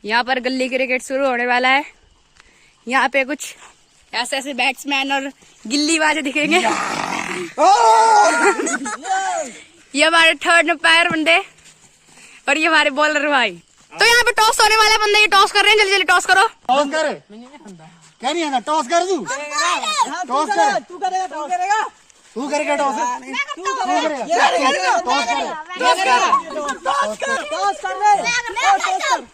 यहाँ पर गली क्रिकेट शुरू होने वाला है। यहाँ पे कुछ ऐसे ऐसे बैट्समैन और गिल्लीबाज दिखेंगे। ये हमारे थर्ड अंपायर बंदे और ये हमारे बॉलर भाई। तो यहाँ पे टॉस होने वाला है, बंदे ये टॉस कर रहे हैं, जल्दी जल्दी टॉस करो। टॉस कर, क्या नहीं आना, टॉस कर तू, टॉस कर, तू करेगा टॉस, तू करेगा टॉस, तू करेगा टॉस कर।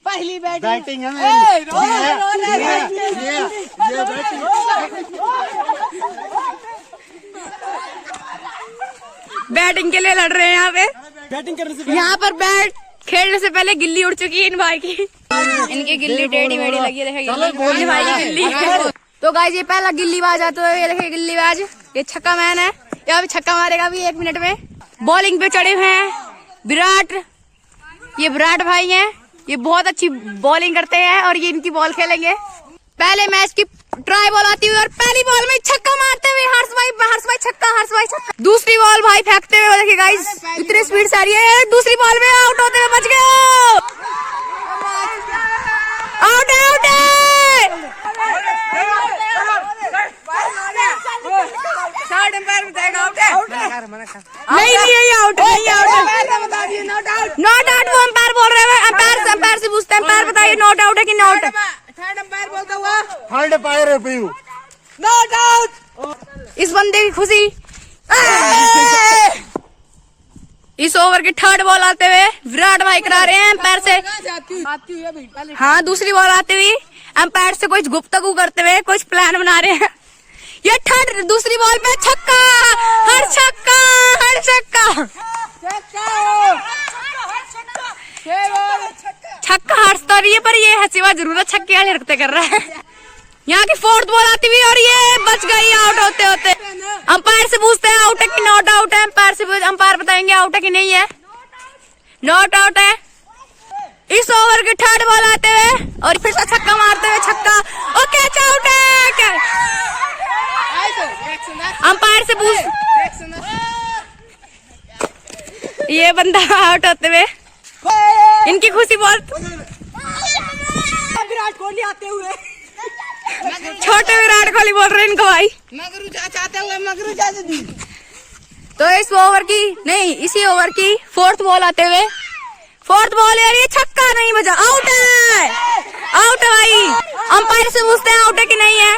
पहली बैटिंग है मेरी, ये बैटिंग। बैटिंग के लिए लड़ रहे हैं यहाँ पे। बैटिंग करने से यहाँ पर बैट खेलने से पहले गिल्ली उड़ चुकी है इन भाई की। इनकी गिल्ली टेढ़ी मेढ़ी लगी है, देखिए भाई की गिल्ली। तो गाइस ये पहला गिल्लीबाज आता है, ये देखिए गिल्लीबाज, ये छक्का मैन है, यहाँ भी छक्का मारेगा भी 1 मिनट में। बॉलिंग पे चढ़े हुए हैं विराट, ये विराट भाई हैं, ये बहुत अच्छी बॉलिंग करते हैं और ये इनकी बॉल खेलेंगे। पहले मैच की ट्राई बॉल आती हुई और पहली बॉल में छक्का मारते हुए हर्ष भाई छक्का। दूसरी बॉल भाई फेंकते हुए देखिए गाइस इतनी स्पीड से आ रही है, दूसरी बॉल में आउट होते हुए बच गए। आउट है, आउट है। थर्ड अंपायर बताएगा आउट है। नहीं आउट, नहीं आउट, नॉट आउट। वो अंपायर बोल रहे हैं, अंपायर से पूछते हैं, अंपायर बताइए नॉट आउट है कि नॉट। थर्ड अंपायर बोलता हुआ थर्ड अंपायर है पीयू, नॉट आउट। इस बंदे की खुशी। इस ओवर की थर्ड बॉल आते हुए विराट भाई करा रहे हैं अंपायर से। हाँ, दूसरी बॉल आते हुई अंपायर से कुछ गुफ्तगू करते हुए कुछ प्लान बना रहे हैं। ये थर्ड दूसरी बॉल पे छक्का, हर छक्का, हर छक्का, छक्का हर्षता रही है, पर ये हसीवा जरूर छक्के वाली हरकतें कर रहा है। यहाँ की फोर्थ बॉल आती हुई और ये बच गई आउट होते होते। अंपायर से पूछते हैं आउट है कि नॉट आउट है, अंपायर बताएंगे आउट है कि नहीं है। नॉट आउट है। इस ओवर की थर्ड बॉल आते हुए और फिर से छक्का मारते हुए छक्का और कैच आउट है। अंपायर से पूछ, ये बंदा आउट होते हुए इनकी खुशी बहुत। विराट कोहली आते हुए, छोटे विराट कोहली बोल रहे हैं इनको भाई, मगरू चाहते हुए, मगरू चाहते। तो इस ओवर की नहीं, इसी ओवर की फोर्थ बॉल आते हुए, फोर्थ बॉल यार ये छक्का नहीं बजा, आउट है, आउट है भाई। अंपायर से पूछते हैं आउट है कि नहीं है।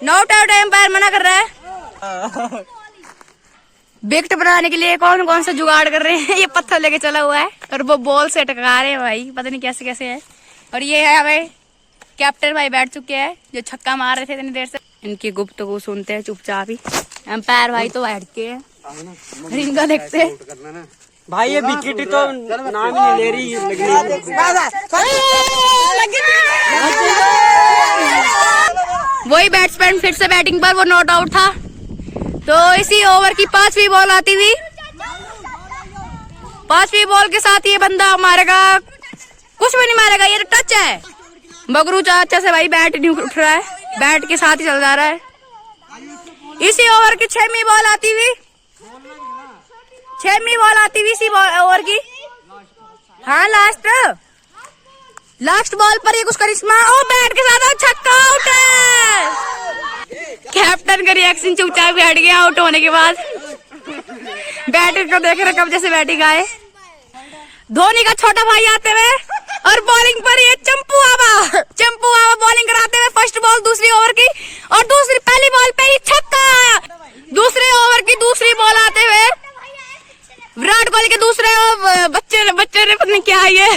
नॉट आउट है, अंपायर मना कर रहा है। विकेट बनाने के लिए कौन कौन सा जुगाड़ कर रहे हैं। ये पत्थर लेके चला हुआ है और वो बॉल से टकरा रहे हैं भाई, पता नहीं कैसे कैसे है। और ये है भाई कैप्टन भाई बैठ चुके हैं जो छक्का मार रहे थे इतनी देर से। इनकी गुफ्तगू सुनते हैं चुपचाप ही। अंपायर भाई तो बैठ के हैं, इनका देखते हैं भाई। ये विकेट तो नाम ही ले रही वही बैट्समैन फिर से बैटिंग पर, वो नॉट आउट था। तो इसी ओवर की 5वीं बॉल आती हुई, 5वीं बॉल के साथ ये बंदा मारेगा, कुछ भी नहीं मारेगा, ये टच है। बगरू चाचा से भाई बैट नहीं उठ रहा है, बैट के साथ ही चल जा रहा है। इसी ओवर की 6वीं बॉल आती हुई, 6वीं बॉल आती हुई इसी ओवर की, हाँ लास्ट बॉल पर ये कुछ करिश्मा, ओ बैट के साथ छक्का, आउट है। कैप्टन का रिएक्शन चुपचाप बैठ गया आउट होने के बाद। बैटिंग को देख रहे कब जैसे बैटिंग आए। धोनी का छोटा भाई आते हुए और बॉलिंग पर ये चंपू आवा बॉलिंग कराते हुए फर्स्ट बॉल दूसरी ओवर की, और दूसरी पहली बॉल पे ही छक्का। दूसरे ओवर की दूसरी बॉल आते हुए विराट कोहली के दूसरे बच्चे ने पता नहीं क्या ये।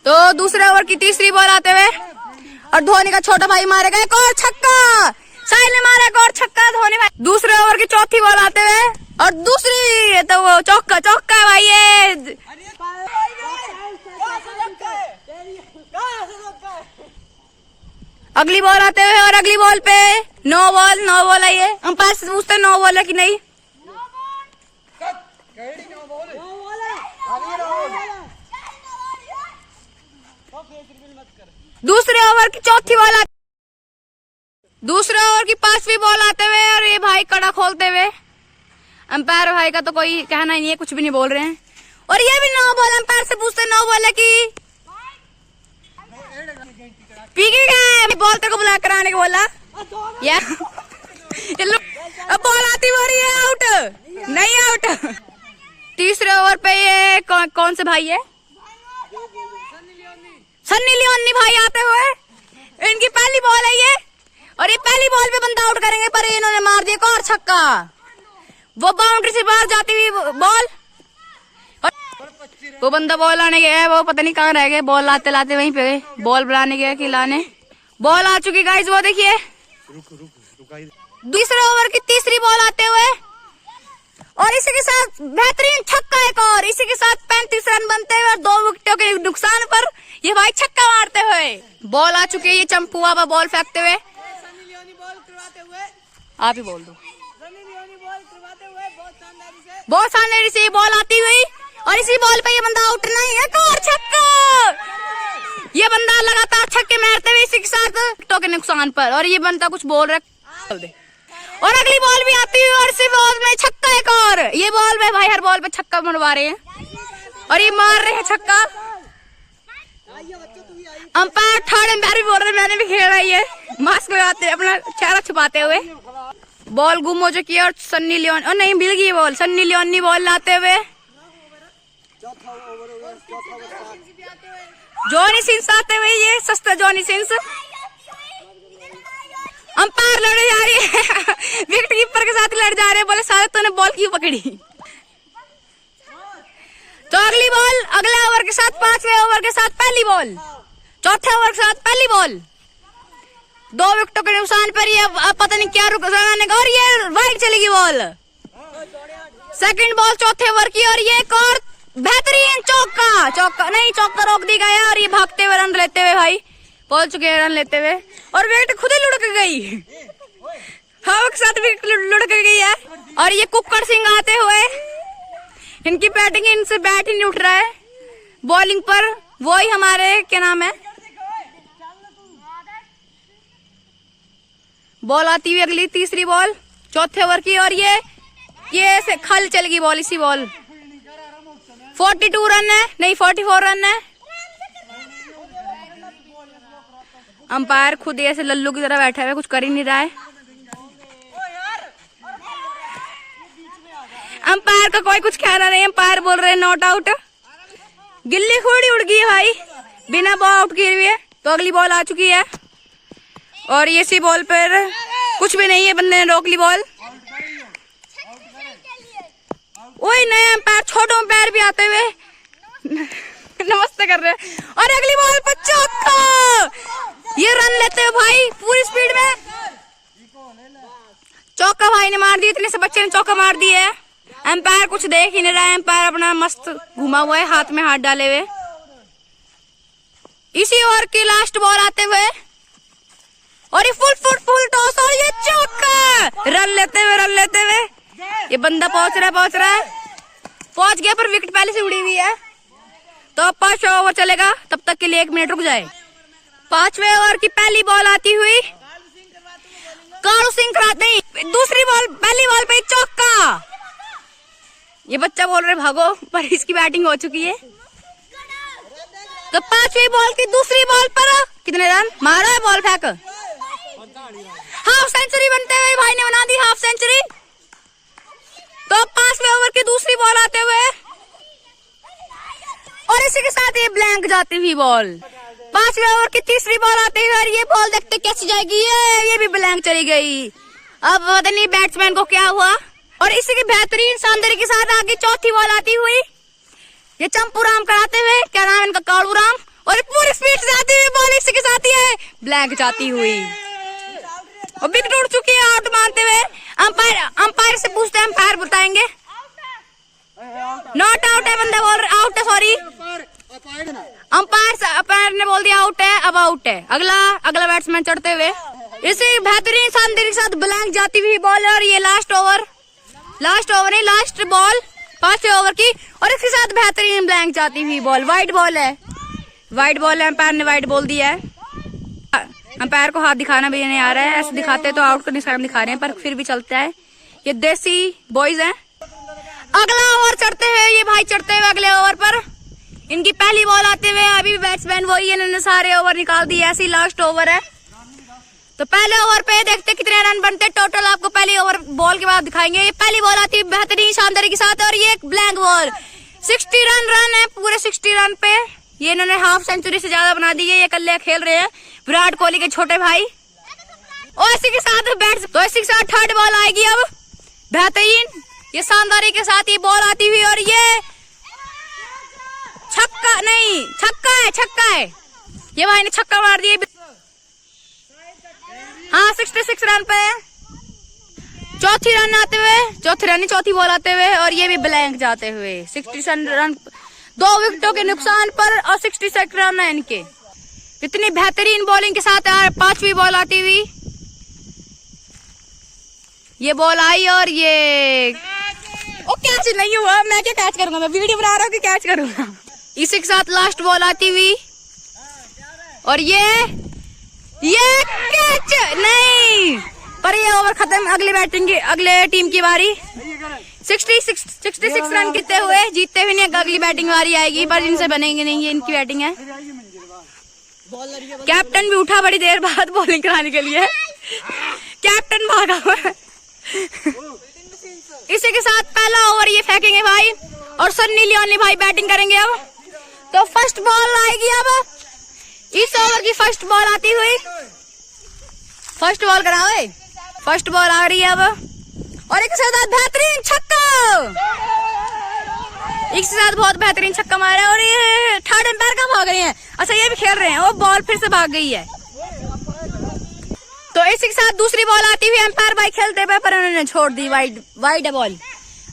तो दूसरे ओवर की तीसरी बॉल आते हुए और धोनी का छोटा भाई मारेगा एक और छक्का, साहिल ने मारा एक और छक्का, धोनी भाई। दूसरे ओवर की चौथी बॉल आते हुए और दूसरी तो वो चौका भाई ये। अगली बॉल आते हुए और अगली बॉल पे नो बॉल है ये। अंपायर से पूछते नो बॉल है कि नहीं। दूसरे ओवर की चौथी बॉल, दूसरे ओवर की 5वीं बॉल आते हुए और ये भाई कड़ा खोलते हुए अंपायर भाई का तो कोई कहना ही नहीं है, कुछ भी नहीं बोल रहे हैं। और ये भी नो बॉल, अंपायर से पूछते नो बॉल की पी गए बॉल तेरे को बुला कराने को बोला यार। अब बॉल आती हो रही है, आउट नहीं आउट। तीसरे ओवर पे ये कौन से भाई है, सन्नी लियोनी भाई आते हुए, इनकी पहली बॉल है ये, और ये पहली बॉल पे बंदा आउट करेंगे, पर इन्होंने मार दिया एक और छक्का। वो बाउंड्री से बाहर जाती हुई बॉल, वो बंदा बॉल आने गया है, वो पता नहीं कहाँ रह गए, बॉल लाते लाते वहीं पे गए, बॉल बनाने गया कि लाने। बॉल आ चुकी गाइस, वो देखिए दूसरे ओवर की तीसरी बॉल आते हुए, और इसी के साथ बेहतरीन छक्का एक और, इसी के साथ 35 रन बनते हुए और 2 विकेटों के नुकसान पर ये भाई छक्का मारते हुए। बॉल आ चुकी है, ये चंपू बाबा बॉल फेंकते हुए, आप ही बोल दो, बहुत शानदारी से बॉल आती हुई, और इसी बॉल पे ये बंदा आउट नहीं, एक और छक्का। ये बंदा लगातार छक्के मारते हुए इसी के साथ विकेटों के नुकसान पर, और ये बंदा कुछ बोल रहा है। और अगली बॉल भी आती हुई, और इसी बॉल में छक्का एक और, ये बॉल में भाई हर बॉल पे छक्का मरवा रहे हैं, और ये मार रहे हैं छक्का। अंपायर थर्ड अंपायर भी बोल रहे मैंने भी खेला है, मास्क लगाते अपना चेहरा छुपाते हुए। बॉल गुम हो चुकी है, और सन्नी लियोन, और नहीं मिल गई बॉल, सन्नी लियोनी बॉल लाते हुए, जॉनी सिंस आते हुए, ये सस्ता जॉनी सिंस। अंपायर लड़े जा रही है विकेट कीपर के साथ लड़ जा रहे हैं, बोले सारे तूने बॉल क्यों पकड़ी। तो अगली बॉल अगले ओवर के साथ, 5वें ओवर के साथ पहली बॉल, चौथे ओवर के साथ पहली बॉल, 2 विकेटों के नुकसान पर ये अब पता नहीं क्या रुक जाने का, और ये वाइड चलेगी बॉल। सेकंड बॉल चौथे ओवर की, और ये एक और बेहतरीन चौका नहीं, चौका रोक दी गया, और ये भागते हुए रन लेते हुए भाई पहुंच चुके हैं रन लेते हुए, और विकेट खुद ही लुढ़क गई, हवा के साथ विकेट लुढ़क गई है। और ये कुक्कड़ सिंह आते हुए, इनकी बैटिंग, इनसे बैट ही नहीं उठ रहा है, बॉलिंग पर वही हमारे क्या नाम है। बॉल आती हुई अगली तीसरी बॉल चौथे ओवर की, और ये से खल चलेगी बॉल, इसी बॉल 42 रन है, नहीं 44 रन है। अंपायर खुद ऐसे लल्लू की तरह बैठा हुआ, कुछ कर ही नहीं रहा है। अंपायर का कोई कुछ कहना नहीं, अंपायर बोल रहे हैं नॉट आउट। गिल्ली थोड़ी उड़ गई है भाई, बिना बॉल आउट किए हुए। तो अगली बॉल आ चुकी है, और ये इसी बॉल पर कुछ भी नहीं है, बंदे ने रोक ली बॉल। वही नए अंपायर, छोटे अंपायर भी आते हुए नमस्ते कर रहे हैं, और अगली बॉल पर चौका, ये रन लेते हुए भाई पूरी स्पीड में चौका भाई ने मार दिया, इतने से बच्चे ने चौका मार दिया है। अंपायर कुछ देख ही नहीं रहा है, अंपायर अपना मस्त घुमा हुआ है, हाथ में हाथ डाले हुए। इसी ओवर की लास्ट बॉल आते हुए, और ये फुल टॉस, और ये चौका, रन लेते हुए ये बंदा पहुंच गया, पर विकेट पहले से उड़ी हुई है। तो अब 5वां ओवर चलेगा, तब तक के लिए 1 मिनट रुक जाए। 5वें ओवर की पहली बॉल आती हुई, कालू सिंह कराते, दूसरी बॉल, पहली बॉल पे चौका। ये बच्चा बोल रहे भागो, पर इसकी बैटिंग हो चुकी है। तो 5वीं बॉल की दूसरी बॉल पर कितने रन मारा है, बॉल फेंक, हाफ सेंचुरी बनते हुए भाई ने बना दी हाफ सेंचुरी। तो 5वें ओवर की दूसरी बॉल आते हुए, और इसी के साथ ये ब्लैंक जाती हुई बॉल। 5वें ओवर की तीसरी बॉल आती हुई, और ये बॉल देखते कैसी जाएगी, ये भी ब्लैंक चली गई। अब पता नहीं बैट्समैन को क्या हुआ। और इसी की बेहतरीन सौंदर्य के साथ आगे चौथी बॉल आती हुई, ये चंपू राम कराते हुए, क्या नाम इनका, कालू राम, और पूरी स्पीड से आती हुई बॉल इसी के साथ ही है ब्लैंक जाती हुई, और विकेट उड़ चुकी है आउट मानते हुए। अंपायर से पूछते हैं, अंपायर बताएंगे नॉट आउट है, बंदा बोल रहे आउट है, सॉरी अंपायर ने बोल दिया आउट है, अब आउट है। अगला बैट्समैन चढ़ते हुए, इसी बेहतरीन सौंदर्य के साथ ब्लैंक जाती हुई बॉल, और ये लास्ट ओवर नहीं, लास्ट बॉल 5वें ओवर की, और इसके साथ बेहतरीन ब्लैंक जाती हुई बॉल, वाइड बॉल है, अंपायर ने वाइड बॉल दिया है। अंपायर को हाथ दिखाना भी नहीं आ रहा है, ऐसे दिखाते तो आउट का निशान दिखा रहे हैं, पर फिर भी चलता है, ये देसी बॉयज हैं। अगला ओवर चढ़ते हुए ये भाई चढ़ते हुए अगले ओवर पर। इनकी पहली बॉल आते हुए अभी बैट्समैन वही है, इन्होंने सारे ओवर निकाल दिए, ऐसी लास्ट ओवर है। तो पहले ओवर पे देखते कितने रन बनते टोटल, आपको पहली ओवर बॉल के बाद दिखाएंगे। ये पहली बॉल आती है बेहतरीन शानदारी के साथ और ये एक ब्लैंक बॉल। 60 रन है, पूरे 60 रन पे ये इन्होंने हाफ सेंचुरी से ज्यादा बना दी है। ये कल्ले खेल रहे हैं विराट कोहली के छोटे भाई। और इसी के साथ तो इसी के साथ थर्ड बॉल आएगी अब बेहतरीन, ये शानदारी के साथ ये बॉल आती हुई और ये छक्का नहीं, छक्का है। ये भाई ने छक्का मार दिया। हाँ 66 रन पे है। चौथी बॉल आते हुए और ये भी ब्लैंक जाते हुए 67 रन, 2 विकेटों के नुकसान पर और 66 रन है इनके। इतनी बेहतरीन बॉलिंग के साथ यार 5वीं बॉल आती हुई ये बॉल आई और ये कैच नहीं हुआ। मैं क्या कैच करूंगा, मैं वीडियो बना रहा हूँ कि कैच करूंगा। इसी के साथ लास्ट बॉल आती हुई और ये कैच नहीं, पर ये ओवर खत्म। अगले टीम की बारी। 66 रन जीतते हुए नहीं, अगली बैटिंग बारी आएगी पर इनसे बनेंगे नहीं, ये इनकी बैटिंग है। कैप्टन भी उठा बड़ी देर बाद बॉलिंग कराने के लिए, कैप्टन भागा हुआ। इसी के साथ पहला ओवर ये फेंकेंगे भाई और सन्नी लियोनी भाई बैटिंग करेंगे अब। तो फर्स्ट बॉल आएगी अब, इस ओवर की फर्स्ट बॉल आती हुई। फर्स्ट बॉल कराओ, फर्स्ट बॉल आ रही है अब और एक साथ बेहतरीन छक्का, एक साथ बहुत बेहतरीन छक्का मारा और ये थर्ड एम्पायर का भाग रहे हैं। अच्छा ये भी खेल रहे हैं, वो बॉल फिर से भाग गई है। तो इसी के साथ दूसरी बॉल आती हुई, एम्पायर भाई खेलते हुए पर उन्होंने छोड़ दी वाइड बॉल।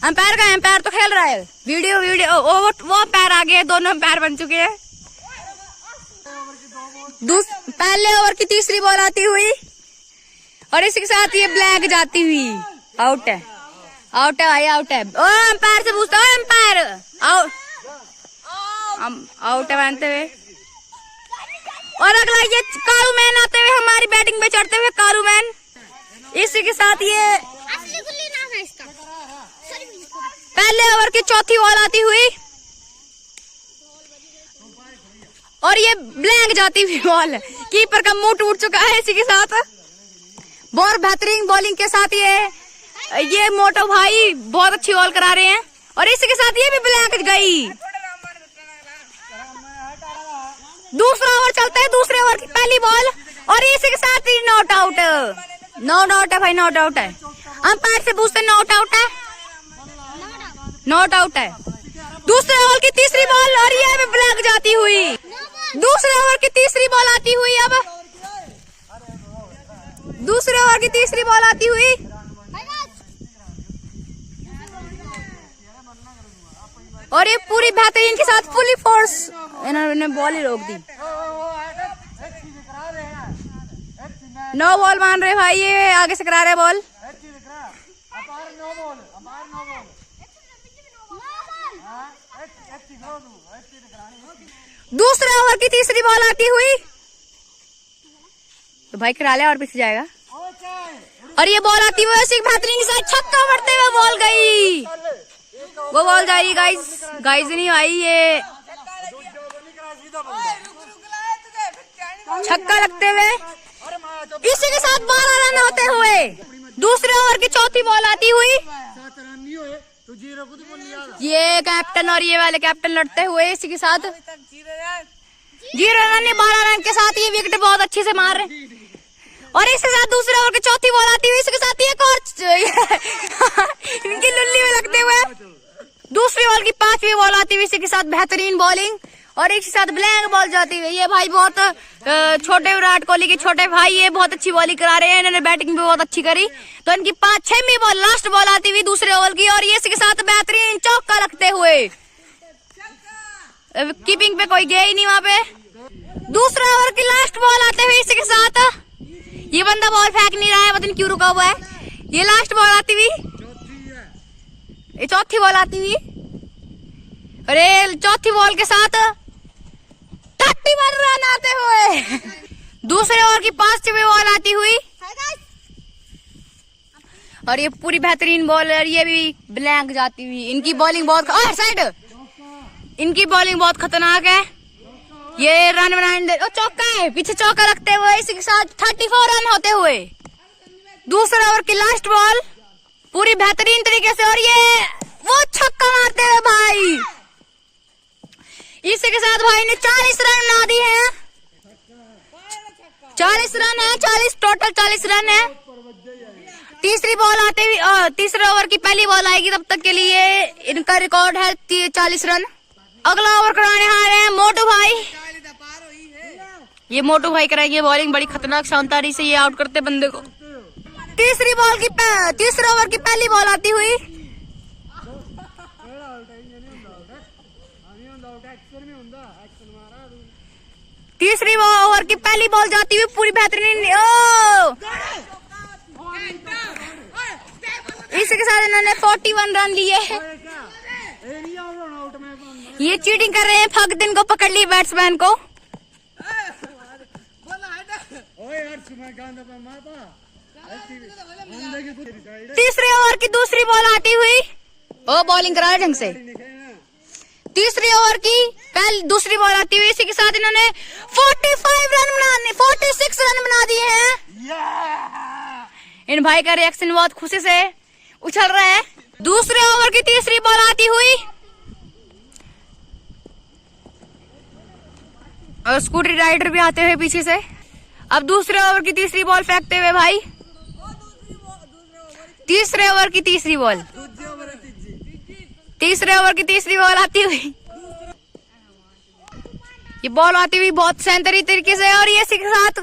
एम्पायर तो खेल रहा है, वीडियो वो एम्पायर आ गए, दोनों एम्पायर बन चुके हैं। पहले ओवर की तीसरी बॉल आती हुई और इसी के साथ ये ब्लैंक जाती हुई आउट है भाई, आउट है। ओ एम्पायर से पूछता हूँ, एम्पायर आउट है मानते हुए। और अगला ये कारू मैन आते हुए हमारी बैटिंग पे चढ़ते हुए कारू मैन। इसी के साथ ये असली गुल्ली नाम है इसका। पहले ओवर की चौथी बॉल आती हुई और ये ब्लैंक जाती हुई बॉल, कीपर का मुंह टूट चुका है। इसी के साथ बहुत बेहतरीन बॉलिंग के साथ ये मोटो भाई बहुत अच्छी बॉल करा रहे हैं और इसी के साथ ये भी ब्लैंक गई। दूसरा ओवर चलता है, दूसरे ओवर की पहली बॉल और इसी के साथ ही नॉट आउट है भाई, नॉट आउट है। अंपायर से पूछते नॉट आउट है। दूसरे ओवर की तीसरी बॉल और ये भी ब्लैंक जाती हुई। दूसरे ओवर की तीसरी बॉल आती हुई अब, दूसरे ओवर की तीसरी बॉल आती हुई और ये पूरी बेहतरीन के साथ फुली फोर्स इन्होंने बॉल ही रोक दी। 9 बॉल मान रहे भाई, ये आगे से करा रहे बॉल। दूसरे ओवर की तीसरी बॉल आती हुई तो भाई करा ले और पीछे जाएगा और ये बॉल आती हुई ऐसी बेहतरीन के साथ छक्का मारते हुए बॉल गई। वो बॉल जा रही गाइस नहीं आई, ये छक्का लगते हुए इसी के साथ 12 रन होते हुए दूसरे ओवर की चौथी बॉल आती हुई। ये कैप्टन और ये वाले कैप्टन लड़ते हुए इसी के साथ 0 रन 12 रन के साथ ये विकेट बहुत अच्छे से मार रहे और इसके साथ दूसरे ओवर की चौथी बॉल आती हुई, इसके साथ एक और इनकी लुल्ली में लगते हुए दूसरी ओवर की 5वीं बॉल आती हुई, इसी के साथ बेहतरीन बॉलिंग और एक साथ ब्लैंक बॉल जाती हुई। ये भाई बहुत छोटे विराट कोहली के छोटे भाई, ये बहुत अच्छी बॉलिंग करा रहे हैं, इन्होंने बैटिंग भी बहुत अच्छी करी। तो इनकी 5-6वीं बॉल लास्ट बॉल आती हुई दूसरे ओवर की और ये इसी के साथ बेहतरीन चौका लगते हुए, कीपिंग पे कोई गया ही नहीं वहां पे। दूसरे ओवर की लास्ट बॉल आते हुए इसी के साथ ये बंदा बॉल फेंक नहीं रहा है, पता नहीं क्यों रुका हुआ है। ये लास्ट बॉल आती हुई, ये चौथी बॉल आती हुई और ये चौथी बॉल के साथ 31 रन आते हुए दूसरे ओवर की 5वीं बॉल आती हुई और ये पूरी बेहतरीन बॉलर, ये भी ब्लैंक जाती हुई। इनकी बॉलिंग बहुत साइड, इनकी बॉलिंग बहुत खतरनाक है। ये रन बनाने चौका है, पीछे चौका रखते हुए इसी के साथ 34 रन होते हुए दूसरे ओवर की लास्ट बॉल पूरी बेहतरीन तरीके से, और ये वो छक्का मारते हुए भाई, इसी के साथ भाई ने 40 रन बना दिए हैं। 40 रन है, 40 टोटल 40 रन है। तीसरी बॉल आते हुए तीसरे ओवर की पहली बॉल आएगी, तब तक के लिए इनका रिकॉर्ड है 40 रन। अगला ओवर कराने आ रहे हैं मोटू भाई। ये मोटू भाई कराएंगे बॉलिंग, बड़ी खतरनाक शानदारी से ये आउट करते बंदे को। तीसरे ओवर की पहली बॉल आती हुई, तीसरी ओवर की पहली बॉल जाती हुई पूरी बेहतरीन। इसी के साथ इन्होंने 41 रन लिए। ये चीटिंग कर रहे हैं, फखदिन को पकड़ ली बैट्समैन को। तीसरे ओवर की दूसरी बॉल आती हुई, बॉलिंग करा ढंग से। तीसरी ओवर की दूसरी बॉल आती हुई, इसी के साथ इन्होंने 46 रन बना दिए हैं। इन भाई का रिएक्शन बहुत खुशी से उछल रहा है। दूसरे ओवर की तीसरी बॉल आती हुई, और स्कूटी राइडर भी आते हुए पीछे से। अब दूसरे ओवर की तीसरी बॉल फेंकते हुए भाई, तीसरे ओवर की तीसरी बॉल, तीसरे ओवर की तीसरी बॉल आती हुई, ये बॉल आती हुई बहुत सैंतरी तरीके से, और ये इसी के साथ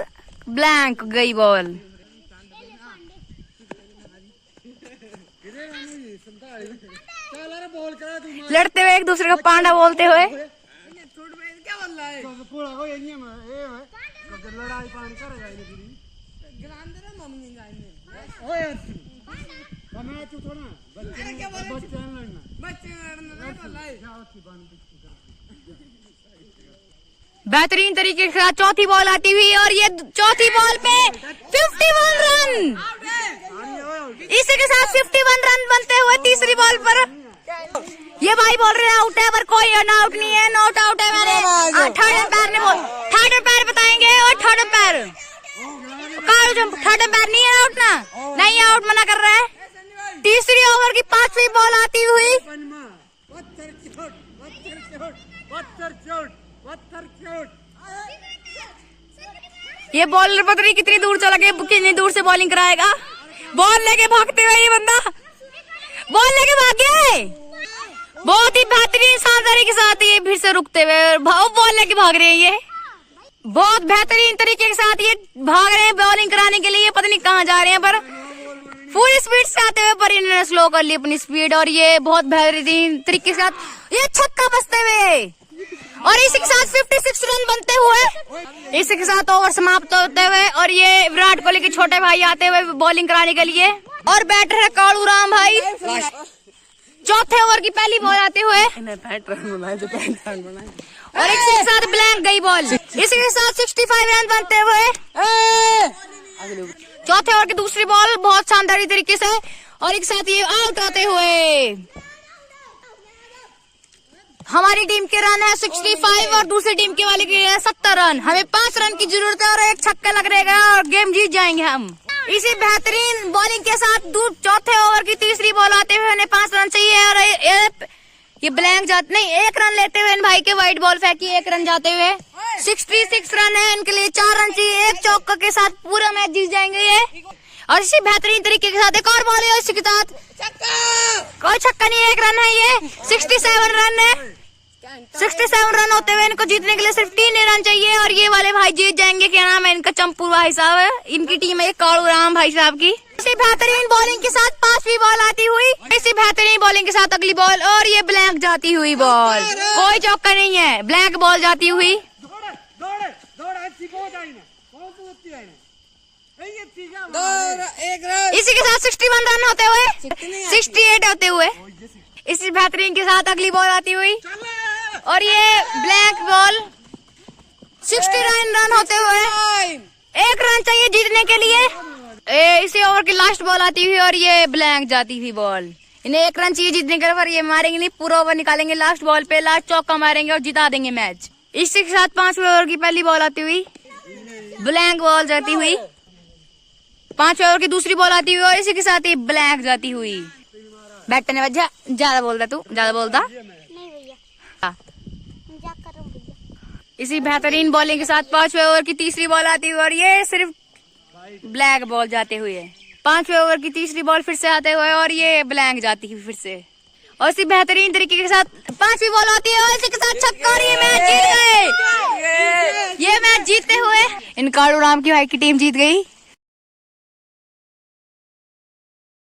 ब्लैंक गई बॉल। लड़ते हुए एक दूसरे को पांडा बोलते हुए। बेहतरीन तरीके के साथ चौथी बॉल आती हुई, और ये चौथी बॉल पे 51 रन, इसी के साथ 51 रन बनते हुए तीसरी बॉल पर। ये भाई बोल रहे हैं आउट है, पर कोई आउट नहीं है, नॉट आउट है। मैंने थर्ड एम्पायर ने थर्ड एम्पायर बताएंगे, और थर्ड एम्पायर नहीं है आउट ना, नहीं आउट मना कर रहा है। तीसरी ओवर की पांचवी बॉल आती हुई, ये बॉलर पता नहीं कितनी दूर चला गया, कितनी दूर से बॉलिंग कराएगा। बॉल लेके भागते हुए ये बंदा बॉल लेके भाग गया। बहुत ही बेहतरीन शानदारी के साथ ये फिर से रुकते हुए बॉल लेके भाग रहे हैं। ये बहुत बेहतरीन तरीके के साथ ये भाग रहे हैं बॉलिंग कराने के लिए, पता नहीं कहाँ जा रहे हैं, पर पूरी स्पीड से आते हुए, पर इन्होंने स्लो कर ली अपनी स्पीड, और ये बहुत बेहतरीन तरीके के साथ ये छक्का बजते हुए, और इसी के साथ 56 रन बनते हुए, इसी के साथ ओवर समाप्त होते हुए, और ये विराट कोहली के छोटे भाई आते हुए बॉलिंग कराने के लिए, और बैटर है कालू राम भाई। चौथे ओवर की पहली बॉल आते हुए, और इसी के साथ ब्लैंक गई बॉल, इसी के साथ 65 रन बनते हुए। चौथे ओवर की दूसरी बॉल बहुत शानदार तरीके से, और एक साथ ये आउट आते हुए। हमारी टीम के रन है 65 और दूसरी टीम के वाले के है 70 रन। हमें 5 रन की जरूरत है, और एक छक्का लग रहेगा और गेम जीत जाएंगे हम। इसी बेहतरीन बॉलिंग के साथ चौथे ओवर की तीसरी बॉल आते हुए हमें 5 रन चाहिए, और ये ब्लैंक जाते नहीं, 1 रन लेते हुए इन भाई के व्हाइट बॉल फेंकी, 1 रन जाते हुए 66 रन है इनके लिए, 4 रन चाहिए, एक चौका के साथ पूरा मैच जीत जाएंगे ये। और इसी बेहतरीन तरीके के साथ एक और बॉल है, इसी के साथ कोई छक्का नहीं, 1 रन है ये। 67 रन है, 67 रन होते हुए इनको जीतने के लिए सिर्फ 3 रन चाहिए, और ये वाले भाई जीत जाएंगे। क्या नाम है इनका? चंपू भाई साहब है, इनकी टीम है कालू राम भाई साहब की। इसी बेहतरीन बॉलिंग के साथ 5वीं बॉल आती हुई, इसी बेहतरीन बॉलिंग के साथ अगली बॉल, और ये ब्लैंक जाती हुई बॉल, कोई चौका नहीं है, ब्लैंक बॉल जाती हुई। इसी के साथ 61 रन होते हुए 68 होते हुए, इसी बेहतरीन के साथ अगली बॉल आती हुई, और ये ब्लैक बॉल 69 रन होते हुए, 1 रन चाहिए जीतने के लिए। इसी ओवर की लास्ट बॉल आती हुई और ये ब्लैंक जाती हुई बॉल। इन्हें 1 रन चाहिए जीतने के लिए, पर ये मारेंगे नहीं, पूरा ओवर निकालेंगे लास्ट बॉल पे, लास्ट चौका मारेंगे और जिता देंगे मैच। इसी के साथ 5वें ओवर की पहली बॉल आती हुई ब्लैंक बॉल जाती हुई, 5वें ओवर की दूसरी बॉल आती हुई और इसी के साथ ही ब्लैंक जाती हुई। बैटर ने बजा, ज्यादा बोलता तू, ज्यादा बोलता नहीं भैया, मजाक कर रहा हूँ भैया। इसी बेहतरीन बॉलिंग के साथ 5वें ओवर की तीसरी बॉल आती हुई और ये सिर्फ ब्लैक बॉल जाते हुए। 5वें ओवर की तीसरी बॉल फिर से आते हुए और ये ब्लैंक जाती हुई फिर से, और इसी बेहतरीन तरीके के साथ 5वीं बॉल आती है और इसी के साथ छक्का और ये मैच जीत गए। ये मैच जीतते हुए इन कालू राम की भाई की टीम जीत गई।